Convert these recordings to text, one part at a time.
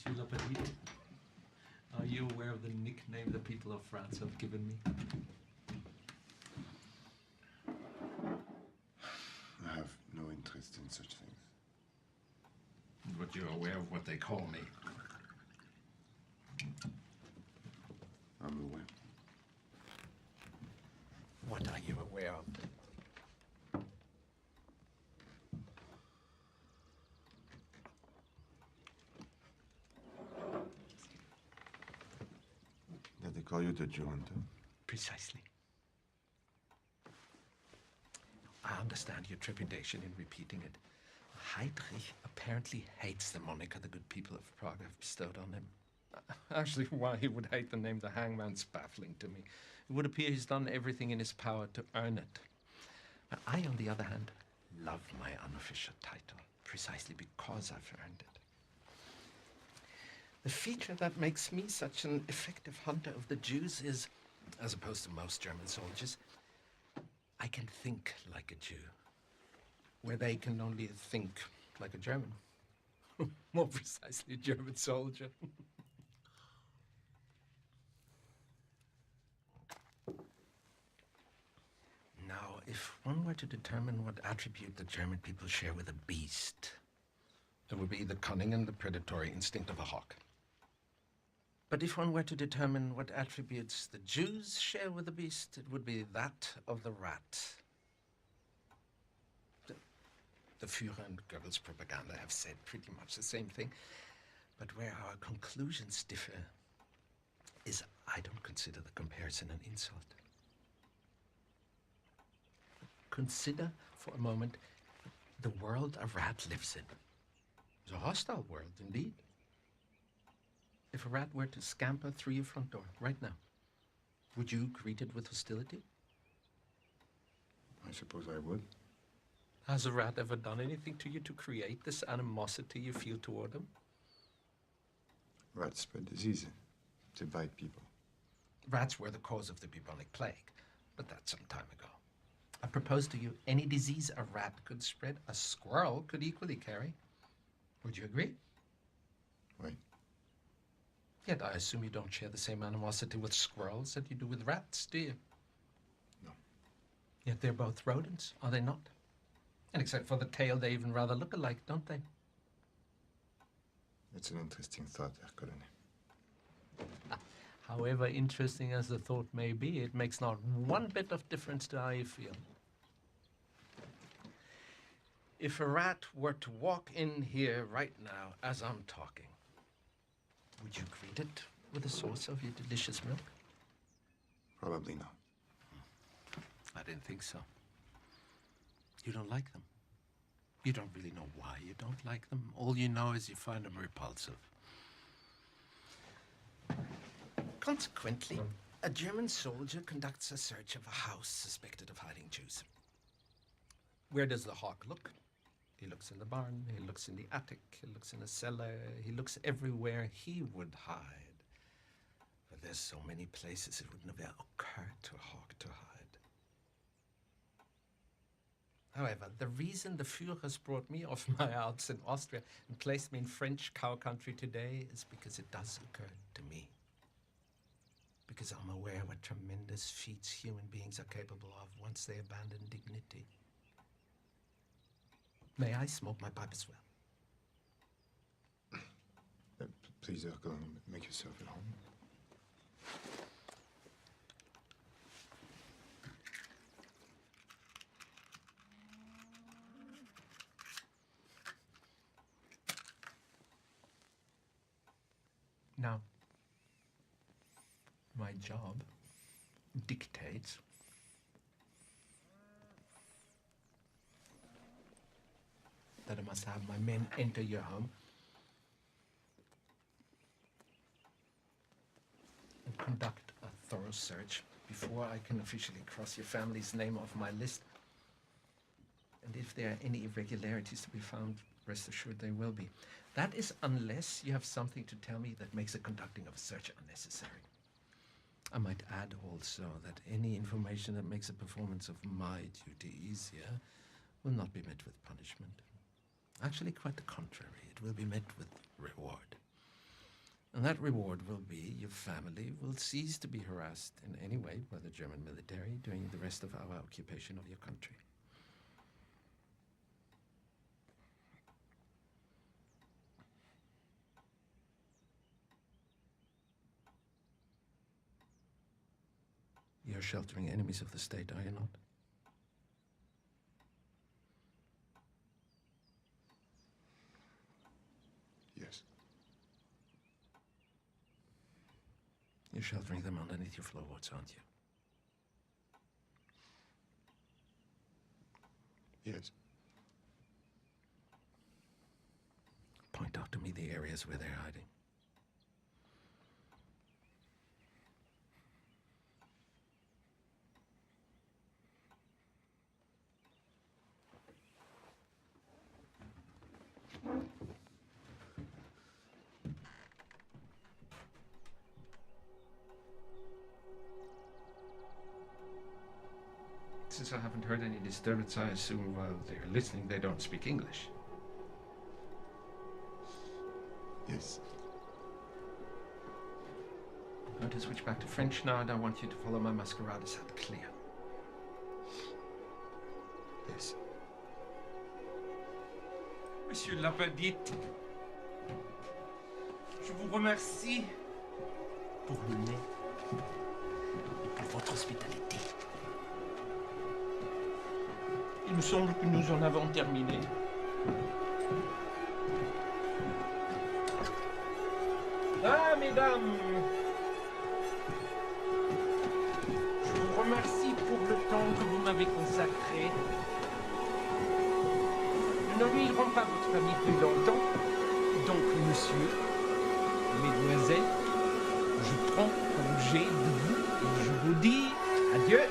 Monsieur Lapalito. Are you aware of the nickname the people of France have given me? I have no interest in such things. But you're aware of what they call me. I'm aware. What are you aware of? That they call you the Jew hunter? Precisely. I understand your trepidation in repeating it. Heydrich apparently hates the moniker the good people of Prague have bestowed on him. Actually, why he would hate the name the hangman's baffling to me. It would appear he's done everything in his power to earn it. I, on the other hand, love my unofficial title, precisely because I've earned it. The feature that makes me such an effective hunter of the Jews is, as opposed to most German soldiers, I can think like a Jew, where they can only think like a German. More precisely, a German soldier. Now, if one were to determine what attribute the German people share with a beast, it would be the cunning and the predatory instinct of a hawk. But if one were to determine what attributes the Jews share with the beast, it would be that of the rat. The Führer and Goebbels' propaganda have said pretty much the same thing, but where our conclusions differ is I don't consider the comparison an insult. Consider for a moment the world a rat lives in. It's a hostile world, indeed. If a rat were to scamper through your front door right now, would you greet it with hostility? I suppose I would. Has a rat ever done anything to you to create this animosity you feel toward him? Rats spread disease. They bite people. Rats were the cause of the bubonic plague, but that's some time ago. I propose to you any disease a rat could spread, a squirrel could equally carry. Would you agree? Right. Yet I assume you don't share the same animosity with squirrels that you do with rats, do you? No. Yet they're both rodents, are they not? And except for the tail, they even rather look alike, don't they? It's an interesting thought, Herr Colonel. However interesting as the thought may be, it makes not one bit of difference to how you feel. If a rat were to walk in here right now as I'm talking, would you greet it with a source of your delicious milk? Probably not. I didn't think so. You don't like them. You don't really know why you don't like them. All you know is you find them repulsive. Consequently, a German soldier conducts a search of a house suspected of hiding Jews. Where does the hawk look? He looks in the barn, he looks in the attic, he looks in the cellar, he looks everywhere he would hide. But there's so many places it would never occur to a hawk to hide. However, the reason the Führers brought me off my Alps in Austria and placed me in French cow country today is because it does occur to me. Because I'm aware what tremendous feats human beings are capable of once they abandon dignity. May I smoke my pipe as well? Please, Herr Colonel, make yourself at home. Now, my job dictates that I must have my men enter your home and conduct a thorough search before I can officially cross your family's name off my list. And if there are any irregularities to be found, rest assured there will be. That is unless you have something to tell me that makes the conducting of a search unnecessary. I might add also that any information that makes the performance of my duty easier will not be met with punishment. Actually, quite the contrary. It will be met with reward. And that reward will be your family will cease to be harassed in any way by the German military during the rest of our occupation of your country. You're sheltering enemies of the state, are you not? Yes. You're sheltering them underneath your floorboards, aren't you? Yes. Point out to me the areas where they're hiding. Since I haven't heard any disturbance, I assume while they're listening they don't speak English. Yes. I'm going to switch back to French now, and I want you to follow my masquerade set clear. Yes. Monsieur Lapadite, je vous remercie pour le lait et pour votre hospitalité. Il me semble que nous en avons terminé. Ah, mesdames, je vous remercie pour le temps que vous m'avez consacré. Nous n'ennuierons pas votre famille plus longtemps. Donc, monsieur, mesdemoiselles, je prends congé de vous et je vous dis adieu.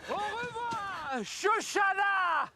Au revoir, Shoshana!